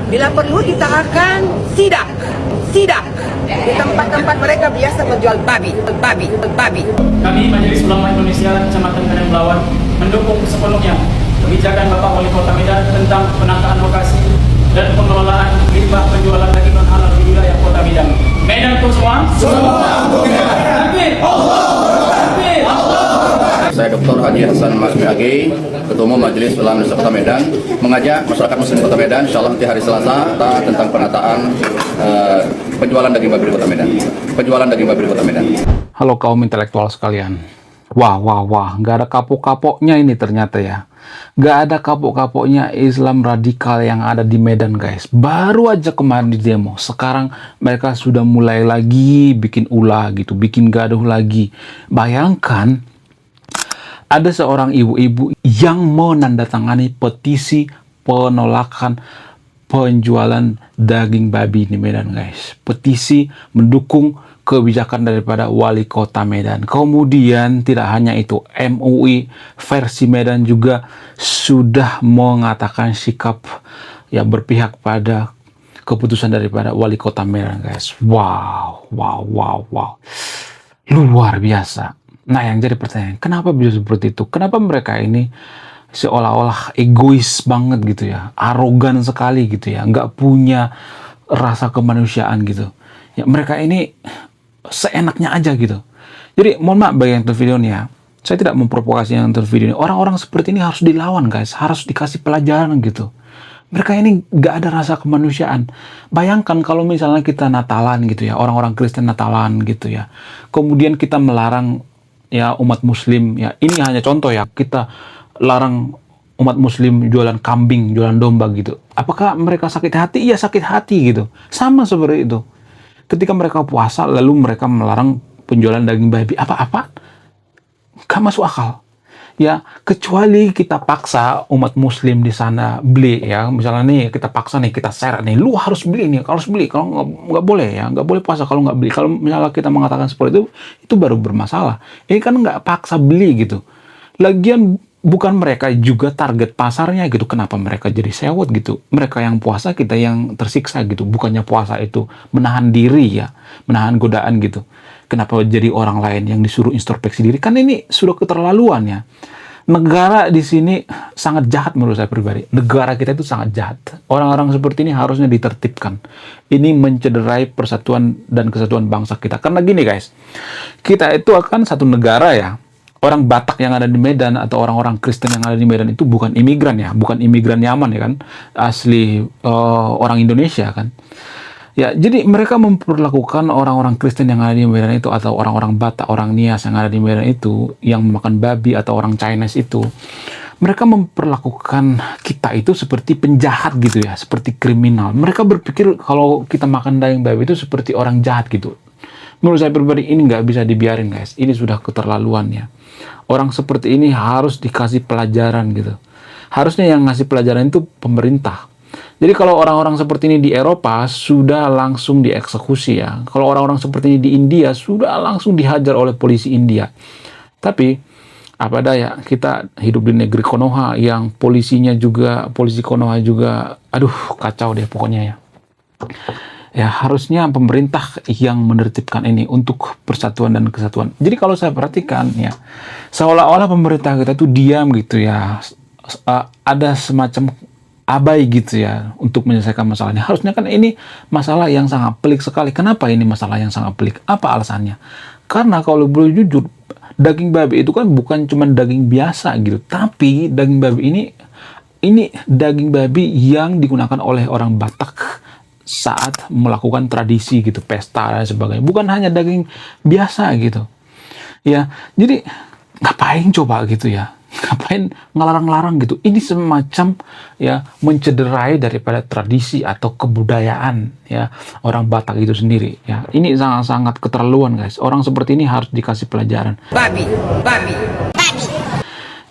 Bila perlu kita akan sidak di tempat-tempat mereka biasa menjual babi. Kami Majelis Ulama Indonesia Kecamatan Medan Belawan mendukung sepenuhnya kebijakan Bapak Wali Kota Medan tentang penataan lokasi dan pengelolaan limbah penjualan daging non halal di wilayah Kota Medan. Medan untuk semua. Saya Dr. Haji Hasan Masmi Agi, Ketua Umum Majelis Ulama Indonesia Kota Medan, mengajak masyarakat Muslim Kota Medan, insya Allah nanti hari Selasa, tentang penataan penjualan daging babi di Kota Medan. Halo kaum intelektual sekalian. Wah, nggak ada kapok-kapoknya ini ternyata ya. Nggak ada kapok-kapoknya Islam radikal yang ada di Medan, guys. Baru aja kemarin di demo, sekarang mereka sudah mulai lagi bikin ulah gitu, bikin gaduh lagi. Bayangkan, ada seorang ibu-ibu yang menandatangani petisi penolakan penjualan daging babi di Medan, guys. Petisi mendukung kebijakan daripada Wali Kota Medan. Kemudian tidak hanya itu, MUI versi Medan juga sudah mengatakan sikap yang berpihak pada keputusan daripada Wali Kota Medan, guys. Wow. Luar biasa. Nah, yang jadi pertanyaan, kenapa bisa seperti itu? Kenapa mereka ini seolah-olah egois banget gitu ya, arogan sekali gitu ya, nggak punya rasa kemanusiaan gitu. Ya, mereka ini seenaknya aja gitu. Jadi, mohon maaf bagi yang nonton video ini ya, saya tidak memprovokasi yang nonton video ini. Orang-orang seperti ini harus dilawan, guys, harus dikasih pelajaran gitu. Mereka ini nggak ada rasa kemanusiaan. Bayangkan kalau misalnya kita Natalan gitu ya, orang-orang Kristen Natalan gitu ya, kemudian kita melarang ya umat Muslim ya, ini hanya contoh ya, kita larang umat Muslim jualan kambing, jualan domba gitu. Apakah mereka sakit hati? Iya, sakit hati gitu. Sama seperti itu. Ketika mereka puasa lalu mereka melarang penjualan daging babi, apa-apa gak masuk akal. Ya, kecuali kita paksa umat Muslim di sana beli ya. Misalnya nih, kita paksa nih, kita share nih, lu harus beli nih, harus beli. Kalau nggak boleh ya, nggak boleh puasa kalau nggak beli. Kalau misalnya kita mengatakan seperti itu baru bermasalah. Ini kan nggak paksa beli gitu. Lagian bukan mereka juga target pasarnya gitu. Kenapa mereka jadi sewot gitu? Mereka yang puasa, kita yang tersiksa gitu. Bukannya puasa itu menahan diri ya, menahan godaan gitu. Kenapa jadi orang lain yang disuruh introspeksi diri? Kan ini sudah keterlaluan ya. Negara di sini sangat jahat menurut saya pribadi. Negara kita itu sangat jahat. Orang-orang seperti ini harusnya ditertibkan. Ini mencederai persatuan dan kesatuan bangsa kita. Karena gini guys, kita itu akan satu negara ya. Orang Batak yang ada di Medan atau orang-orang Kristen yang ada di Medan itu bukan imigran ya. Bukan imigran Yaman ya kan. Asli orang Indonesia kan. Ya, jadi mereka memperlakukan orang-orang Kristen yang ada di Medan itu atau orang-orang Batak, orang Nias yang ada di Medan itu, yang memakan babi atau orang Chinese itu, mereka memperlakukan kita itu seperti penjahat gitu ya, seperti kriminal. Mereka berpikir kalau kita makan daging babi itu seperti orang jahat gitu. Menurut saya pribadi ini nggak bisa dibiarin guys, ini sudah keterlaluan ya. Orang seperti ini harus dikasih pelajaran gitu. Harusnya yang ngasih pelajaran itu pemerintah. Jadi kalau orang-orang seperti ini di Eropa sudah langsung dieksekusi ya. Kalau orang-orang seperti ini di India sudah langsung dihajar oleh polisi India. Tapi apa daya, kita hidup di negeri Konoha yang polisi Konoha juga, aduh kacau deh pokoknya ya. Ya harusnya pemerintah yang menertibkan ini untuk persatuan dan kesatuan. Jadi kalau saya perhatikan ya, seolah-olah pemerintah kita tuh diam gitu ya. Ada semacam abai gitu ya untuk menyelesaikan masalahnya. Harusnya kan ini masalah yang sangat pelik sekali. Kenapa ini masalah yang sangat pelik? Apa alasannya? Karena kalau boleh jujur, daging babi itu kan bukan cuma daging biasa gitu, tapi daging babi ini daging babi yang digunakan oleh orang Batak saat melakukan tradisi gitu, pesta dan sebagainya. Bukan hanya daging biasa gitu. Ya, jadi ngapain coba gitu ya? Ngapain ngelarang-larang gitu? Ini semacam ya mencederai daripada tradisi atau kebudayaan ya orang Batak itu sendiri ya. Ini sangat-sangat keterlaluan guys. Orang seperti ini harus dikasih pelajaran. Babi.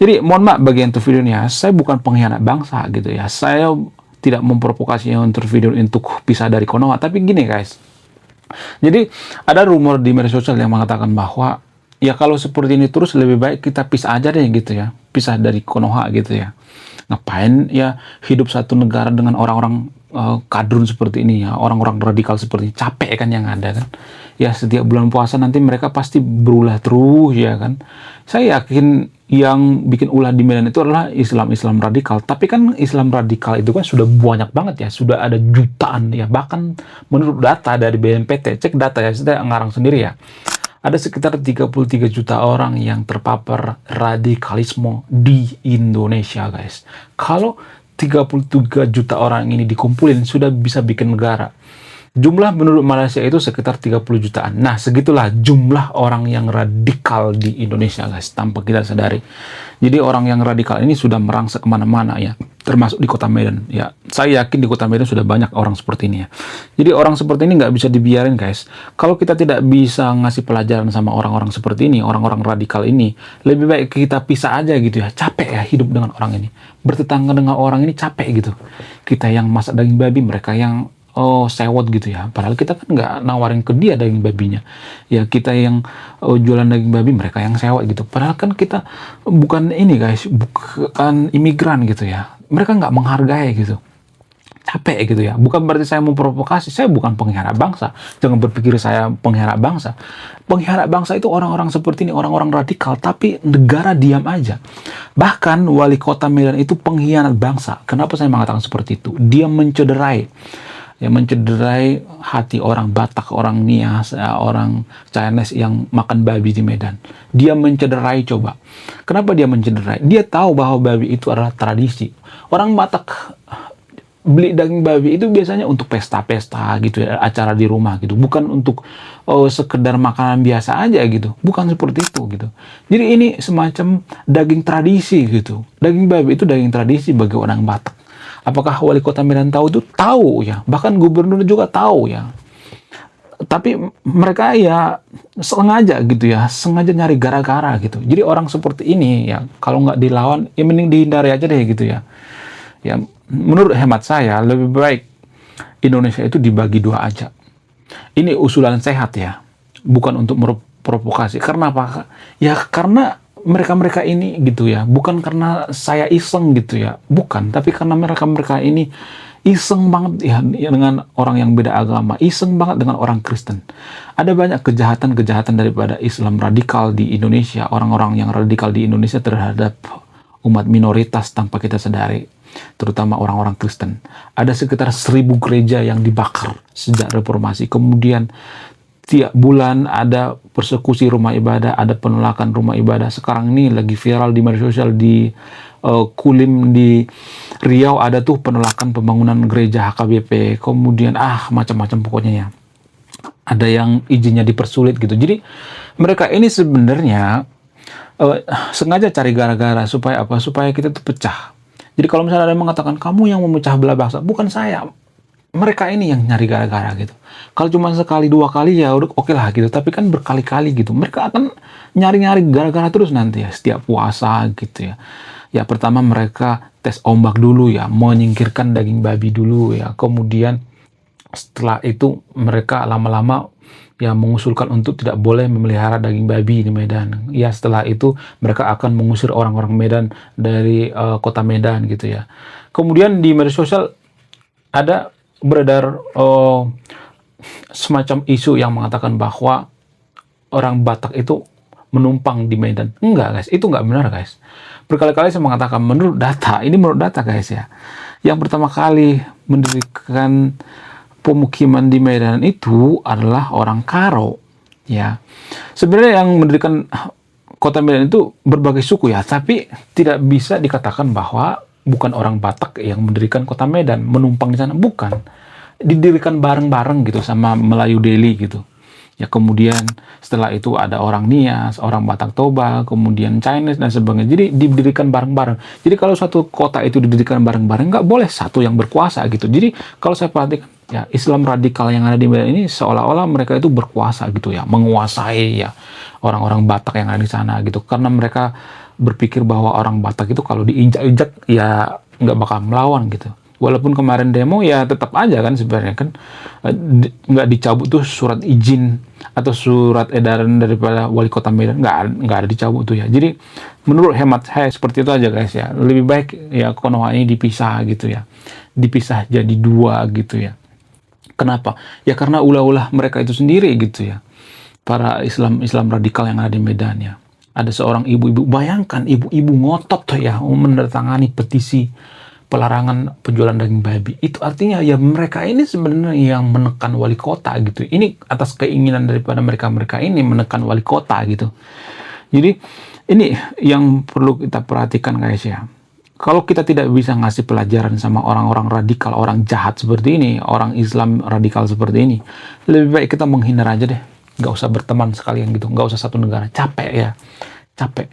Jadi mohon maaf bagi yang video ini ya, saya bukan pengkhianat bangsa gitu ya. Saya tidak memprovokasi yang video untuk pisah dari Konoha. Tapi gini guys, jadi ada rumor di media sosial yang mengatakan bahwa ya kalau seperti ini terus lebih baik kita pisah aja deh gitu ya, pisah dari Konoha gitu ya. Ngapain ya hidup satu negara dengan orang-orang kadrun seperti ini ya, orang-orang radikal seperti ini. Capek kan yang ada kan. Ya setiap bulan puasa nanti mereka pasti berulah terus ya kan. Saya yakin yang bikin ulah di Medan itu adalah Islam radikal. Tapi kan Islam radikal itu kan sudah banyak banget ya, sudah ada jutaan ya. Bahkan menurut data dari BNPT, cek data ya, saya ngarang sendiri ya. Ada sekitar 33 juta orang yang terpapar radikalisme di Indonesia, guys. Kalau 33 juta orang ini dikumpulin sudah bisa bikin negara. Jumlah menurut Malaysia itu sekitar 30 jutaan. Nah, segitulah jumlah orang yang radikal di Indonesia, guys, tanpa kita sadari. Jadi orang yang radikal ini sudah merangsek kemana-mana ya, termasuk di kota Medan. Ya, saya yakin di kota Medan sudah banyak orang seperti ini ya. Jadi orang seperti ini nggak bisa dibiarin, guys. Kalau kita tidak bisa ngasih pelajaran sama orang-orang seperti ini, orang-orang radikal ini, lebih baik kita pisah aja gitu ya. Capek ya hidup dengan orang ini. Bertetangga dengan orang ini capek gitu. Kita yang masak daging babi, mereka yang sewot gitu ya. Padahal kita kan nggak nawarin ke dia daging babinya. Ya kita yang jualan daging babi, mereka yang sewot gitu. Padahal kan kita bukan ini, guys, bukan imigran gitu ya. Mereka nggak menghargai gitu. Capek gitu ya. Bukan berarti saya memprovokasi. Saya bukan pengkhianat bangsa. Jangan berpikir saya pengkhianat bangsa. Pengkhianat bangsa itu orang-orang seperti ini, orang-orang radikal. Tapi negara diam aja. Bahkan wali kota Medan itu pengkhianat bangsa. Kenapa saya mengatakan seperti itu? Dia mencederai hati orang Batak, orang Nias, orang Chinese yang makan babi di Medan. Dia mencederai coba. Kenapa dia mencederai? Dia tahu bahwa babi itu adalah tradisi. Orang Batak beli daging babi itu biasanya untuk pesta-pesta gitu ya, acara di rumah gitu. Bukan untuk sekedar makanan biasa aja gitu. Bukan seperti itu gitu. Jadi ini semacam daging tradisi gitu. Daging babi itu daging tradisi bagi orang Batak. Apakah wali kota Medan tahu itu? Tahu ya. Bahkan gubernur juga tahu ya. Tapi mereka ya sengaja gitu ya. Sengaja nyari gara-gara gitu. Jadi orang seperti ini ya, kalau nggak dilawan, ya mending dihindari aja deh gitu ya. Ya menurut hemat saya, lebih baik Indonesia itu dibagi dua aja. Ini usulan sehat ya. Bukan untuk memprovokasi. Karena apa? Ya karena mereka-mereka ini gitu ya, bukan karena saya iseng gitu ya, bukan, tapi karena mereka-mereka ini iseng banget ya dengan orang yang beda agama, iseng banget dengan orang Kristen. Ada banyak kejahatan-kejahatan daripada Islam radikal di Indonesia, orang-orang yang radikal di Indonesia terhadap umat minoritas tanpa kita sadari, terutama orang-orang Kristen. Ada sekitar 1000 gereja yang dibakar sejak reformasi, kemudian tiap bulan ada persekusi rumah ibadah, ada penolakan rumah ibadah. Sekarang ini lagi viral di media sosial di Kulim di Riau, ada tuh penolakan pembangunan gereja HKBP. Kemudian macam-macam pokoknya ya. Ada yang izinnya dipersulit gitu. Jadi mereka ini sebenarnya sengaja cari gara-gara supaya apa? Supaya kita tuh pecah. Jadi kalau misalnya ada yang mengatakan kamu yang memecah belah bangsa, bukan saya. Mereka ini yang nyari gara-gara gitu. Kalau cuma sekali dua kali ya udah oke lah gitu. Tapi kan berkali-kali gitu. Mereka akan nyari-nyari gara-gara terus nanti ya. Setiap puasa gitu ya. Ya pertama mereka tes ombak dulu ya. Menyingkirkan daging babi dulu ya. Kemudian setelah itu mereka lama-lama ya mengusulkan untuk tidak boleh memelihara daging babi di Medan. Ya setelah itu mereka akan mengusir orang-orang Medan dari kota Medan gitu ya. Kemudian di media sosial ada beredar semacam isu yang mengatakan bahwa orang Batak itu menumpang di Medan. Enggak, guys, itu enggak benar, guys. Berkali-kali saya mengatakan menurut data, ini menurut data, guys ya. Yang pertama kali mendirikan pemukiman di Medan itu adalah orang Karo, ya. Sebenarnya yang mendirikan kota Medan itu berbagai suku ya, tapi tidak bisa dikatakan bahwa bukan orang Batak yang mendirikan kota Medan, menumpang di sana, bukan. Didirikan bareng-bareng gitu sama Melayu Delhi gitu. Ya kemudian setelah itu ada orang Nias, orang Batak Toba, kemudian Chinese dan sebagainya. Jadi didirikan bareng-bareng. Jadi kalau satu kota itu didirikan bareng-bareng, nggak boleh satu yang berkuasa gitu. Jadi kalau saya perhatikan, ya Islam radikal yang ada di Medan ini seolah-olah mereka itu berkuasa gitu ya, menguasai ya orang-orang Batak yang ada di sana gitu. Karena mereka berpikir bahwa orang Batak itu kalau diinjak-injak ya nggak bakal melawan gitu. Walaupun kemarin demo ya tetap aja kan sebenarnya kan nggak dicabut tuh surat izin atau surat edaran daripada wali kota Medan, nggak ada dicabut tuh ya. Jadi menurut hemat saya seperti itu aja guys ya. Lebih baik ya Konoha ini dipisah gitu ya, dipisah jadi dua gitu ya. Kenapa? Ya karena ulah-ulah mereka itu sendiri gitu ya. Para Islam radikal yang ada di Medan ya. Ada seorang ibu-ibu, bayangkan ibu-ibu ngotot tuh ya menandatangani petisi pelarangan penjualan daging babi. Itu artinya ya mereka ini sebenarnya yang menekan wali kota gitu. Ini atas keinginan daripada mereka ini menekan wali kota gitu. Jadi ini yang perlu kita perhatikan guys ya. Kalau kita tidak bisa ngasih pelajaran sama orang-orang radikal, orang jahat seperti ini, orang Islam radikal seperti ini, lebih baik kita menghindar aja deh. Nggak usah berteman sekalian gitu, nggak usah satu negara. Capek ya, capek.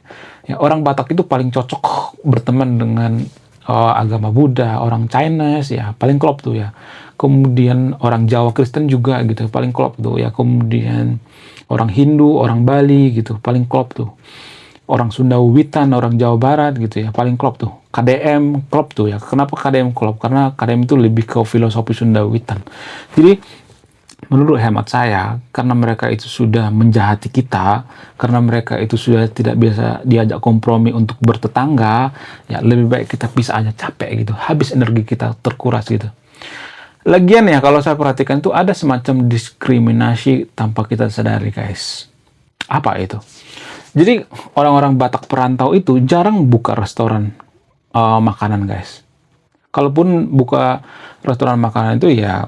Ya, orang Batak itu paling cocok berteman dengan agama Buddha, orang Chinese ya paling klop tuh ya. Kemudian orang Jawa Kristen juga gitu paling klop tuh ya. Kemudian orang Hindu, orang Bali gitu paling klop tuh. Orang Sunda Wiwitan, orang Jawa Barat gitu ya paling klop tuh. KDM klop tuh ya. Kenapa KDM klop? Karena KDM itu lebih ke filosofi Sunda Wiwitan. Jadi menurut hemat saya, karena mereka itu sudah menjahati kita, karena mereka itu sudah tidak biasa diajak kompromi untuk bertetangga, ya lebih baik kita pisah aja, capek gitu, habis energi kita terkuras gitu. Lagian ya kalau saya perhatikan itu ada semacam diskriminasi tanpa kita sadari guys. Apa itu? Jadi orang-orang Batak perantau itu jarang buka restoran makanan guys. Kalaupun buka restoran makanan itu ya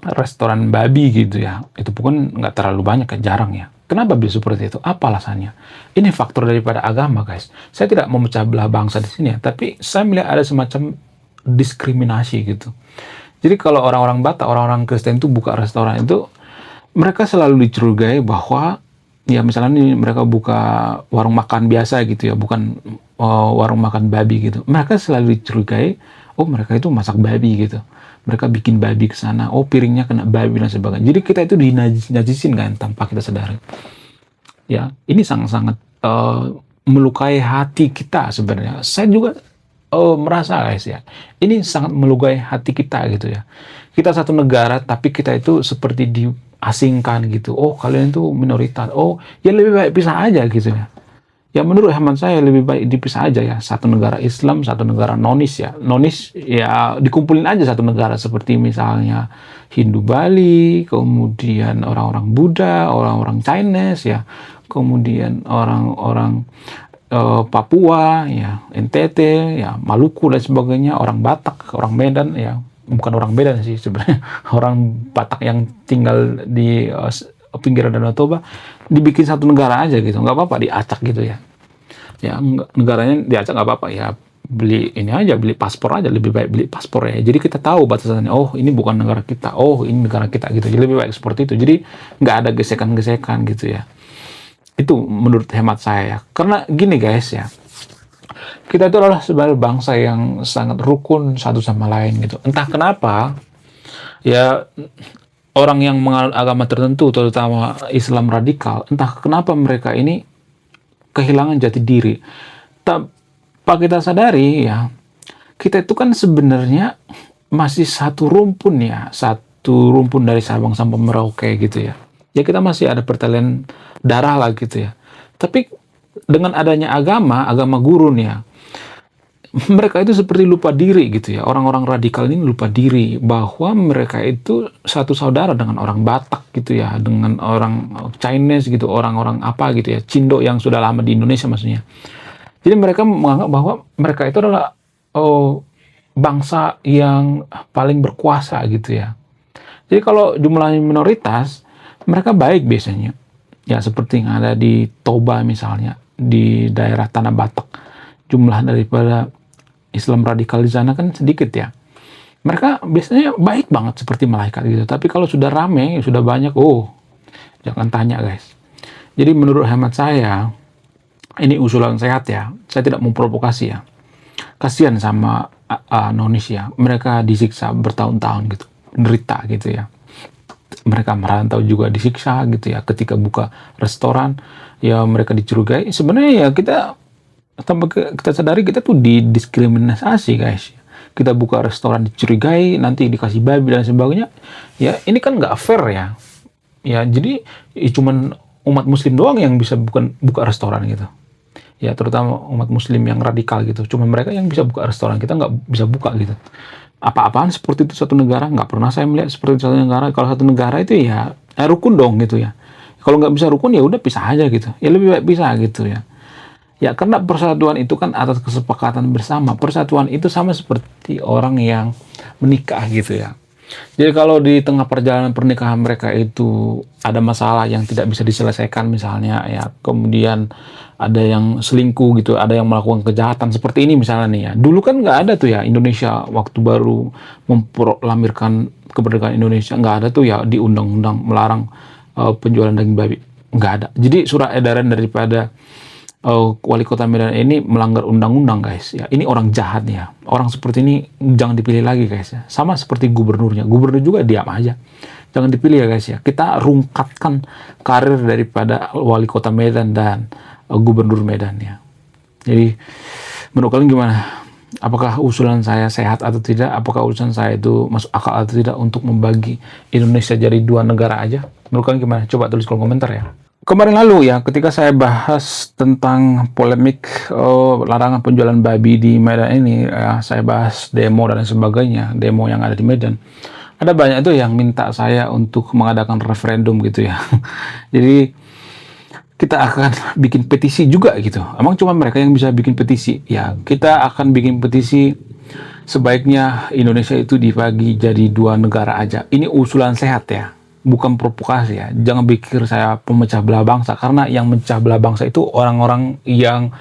restoran babi gitu ya, itu pun nggak terlalu banyak ya, jarang ya. Kenapa bisa seperti itu? Apa alasannya? Ini faktor daripada agama guys. Saya tidak memecah belah bangsa di sini ya, tapi saya melihat ada semacam diskriminasi gitu. Jadi kalau orang-orang Batak, orang-orang Kristen itu buka restoran itu, mereka selalu dicurigai bahwa ya misalnya nih mereka buka warung makan biasa gitu ya, bukan warung makan babi gitu. Mereka selalu dicurigai, oh mereka itu masak babi gitu. Mereka bikin babi ke sana, oh piringnya kena babi dan sebagainya. Jadi kita itu dinajisin kan tanpa kita sadari. Ya, ini sangat-sangat melukai hati kita sebenarnya. Saya juga merasa guys ya, ini sangat melukai hati kita gitu ya. Kita satu negara tapi kita itu seperti diasingkan gitu. Oh kalian itu minoritas. Oh ya lebih baik pisah aja gitu ya. Ya menurut hemat saya lebih baik dipisah aja ya. Satu negara Islam, satu negara nonis ya. Nonis ya dikumpulin aja satu negara seperti misalnya Hindu Bali, kemudian orang-orang Buddha, orang-orang Chinese ya, kemudian orang-orang Papua ya, NTT ya, Maluku dan sebagainya, orang Batak, orang Medan ya. Bukan orang Medan sih sebenarnya, orang Batak yang tinggal di pinggiran Danau Toba, dibikin satu negara aja gitu, nggak apa-apa diacak gitu ya. Ya negaranya diacak nggak apa-apa ya, beli ini aja, beli paspor aja, lebih baik beli paspor ya. Jadi kita tahu batasannya, oh ini bukan negara kita, oh ini negara kita gitu. Jadi lebih baik seperti itu. Jadi nggak ada gesekan-gesekan gitu ya. Itu menurut hemat saya ya. Karena gini guys ya, kita itu adalah sebagai bangsa yang sangat rukun satu sama lain gitu. Entah kenapa ya orang yang menganut agama tertentu, terutama Islam radikal, entah kenapa mereka ini kehilangan jati diri. Tanpa kita sadari ya, kita itu kan sebenarnya masih satu rumpun ya, satu rumpun dari Sabang sampai Merauke gitu ya. Ya kita masih ada pertalian darah lah gitu ya. Tapi dengan adanya agama gurun ya, mereka itu seperti lupa diri gitu ya. Orang-orang radikal ini lupa diri bahwa mereka itu satu saudara dengan orang Batak gitu ya, dengan orang Chinese gitu, orang-orang apa gitu ya, Cindo yang sudah lama di Indonesia maksudnya. Jadi mereka menganggap bahwa mereka itu adalah bangsa yang paling berkuasa gitu ya. Jadi kalau jumlahnya minoritas, mereka baik biasanya. Ya seperti yang ada di Toba misalnya, di daerah Tanah Batak. Jumlah daripada Islam radikal di sana kan sedikit ya. Mereka biasanya baik banget seperti malaikat gitu. Tapi kalau sudah rame, sudah banyak, oh jangan tanya guys. Jadi menurut hemat saya, ini usulan sehat ya. Saya tidak memprovokasi ya. Kasihan sama nonis ya. Mereka disiksa bertahun-tahun gitu. Menderita gitu ya. Mereka merantau juga disiksa gitu ya. Ketika buka restoran, ya mereka dicurigai. Sebenarnya ya kita tanpa kita sadari kita tuh didiskriminasi guys. kita buka restoran dicurigai, nanti dikasih babi dan sebagainya. Ya ini kan nggak fair ya. Ya jadi cuman umat muslim doang yang bisa buka restoran gitu. Ya terutama umat muslim yang radikal gitu. Cuma mereka yang bisa buka restoran, kita nggak bisa buka gitu. Apa-apaan seperti itu satu negara, nggak pernah saya melihat seperti itu satu negara. Kalau satu negara itu ya rukun dong gitu ya. Kalau nggak bisa rukun ya udah pisah aja gitu. Ya lebih baik pisah gitu ya. Ya karena persatuan itu kan atas kesepakatan bersama. Persatuan itu sama seperti orang yang menikah gitu ya. Jadi kalau di tengah perjalanan pernikahan mereka itu ada masalah yang tidak bisa diselesaikan misalnya ya, kemudian ada yang selingkuh gitu, ada yang melakukan kejahatan seperti ini misalnya nih ya. Dulu kan nggak ada tuh ya Indonesia waktu baru memproklamirkan kemerdekaan Indonesia, nggak ada tuh ya di undang-undang melarang penjualan daging babi, nggak ada. Jadi surat edaran daripada wali kota Medan ini melanggar undang-undang guys ya. Ini orang jahat ya, orang seperti ini jangan dipilih lagi guys ya. Sama seperti gubernurnya, gubernur juga diam aja, jangan dipilih ya guys ya. Kita rungkatkan karir daripada wali kota Medan dan gubernur Medan ya. Jadi menurut kalian gimana? Apakah usulan saya sehat atau tidak? Apakah usulan saya itu masuk akal atau tidak untuk membagi Indonesia jadi 2 negara aja? Menurut kalian gimana? Coba tulis kolom komentar ya. Kemarin lalu ya, ketika saya bahas tentang polemik larangan penjualan babi di Medan ini, ya, saya bahas demo dan sebagainya, demo yang ada di Medan. Ada banyak tuh yang minta saya untuk mengadakan referendum gitu ya. Jadi kita akan bikin petisi juga gitu. Emang cuma mereka yang bisa bikin petisi? Ya, kita akan bikin petisi sebaiknya Indonesia itu dibagi jadi 2 negara aja. Ini usulan sehat ya. Bukan provokasi ya, jangan pikir saya pemecah belah bangsa, karena yang memecah belah bangsa itu orang-orang yang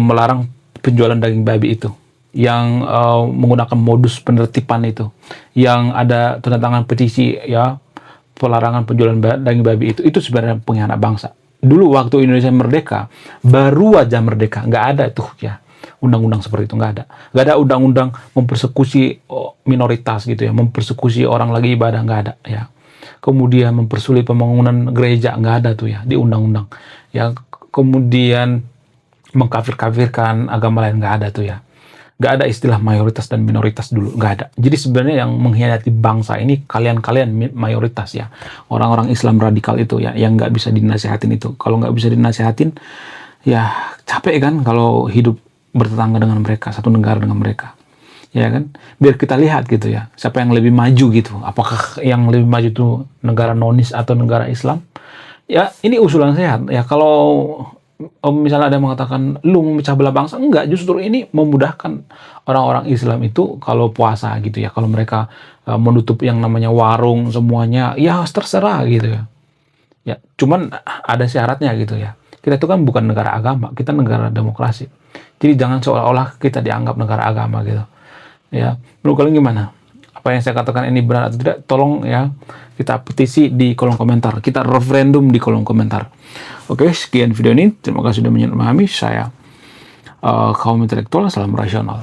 melarang penjualan daging babi itu, yang menggunakan modus penertiban itu, yang ada tanda tangan petisi ya pelarangan penjualan daging babi itu sebenarnya pengkhianat bangsa. Dulu waktu Indonesia merdeka, baru aja merdeka, nggak ada tuh ya undang-undang seperti itu, nggak ada undang-undang mempersekusi minoritas gitu ya, mempersekusi orang lagi ibadah, nggak ada ya. Kemudian mempersulit pembangunan gereja, nggak ada tuh ya di undang-undang ya. Kemudian mengkafir-kafirkan agama lain, nggak ada tuh ya. Nggak ada istilah mayoritas dan minoritas dulu, nggak ada. Jadi sebenarnya yang mengkhianati bangsa ini kalian mayoritas ya, orang-orang Islam radikal itu ya, yang nggak bisa dinasihatin itu. Kalau nggak bisa dinasihatin ya capek kan kalau hidup bertetangga dengan mereka, satu negara dengan mereka. Ya kan, biar kita lihat gitu ya, siapa yang lebih maju gitu. Apakah yang lebih maju itu negara nonis atau negara Islam? Ya ini usulan sehat ya. Kalau misalnya ada yang mengatakan lu memecah belah bangsa, enggak, justru ini memudahkan orang-orang Islam itu kalau puasa gitu ya. Kalau mereka menutup yang namanya warung semuanya, ya terserah gitu ya. Ya, cuman ada syaratnya gitu ya. Kita itu kan bukan negara agama, kita negara demokrasi. Jadi jangan seolah-olah kita dianggap negara agama gitu. Ya, menurut kalian gimana? Apa yang saya katakan ini benar atau tidak? Tolong ya, kita petisi di kolom komentar, kita referendum di kolom komentar. Oke, sekian video ini. Terima kasih sudah memahami. Saya kaum intelektual, salam rasional.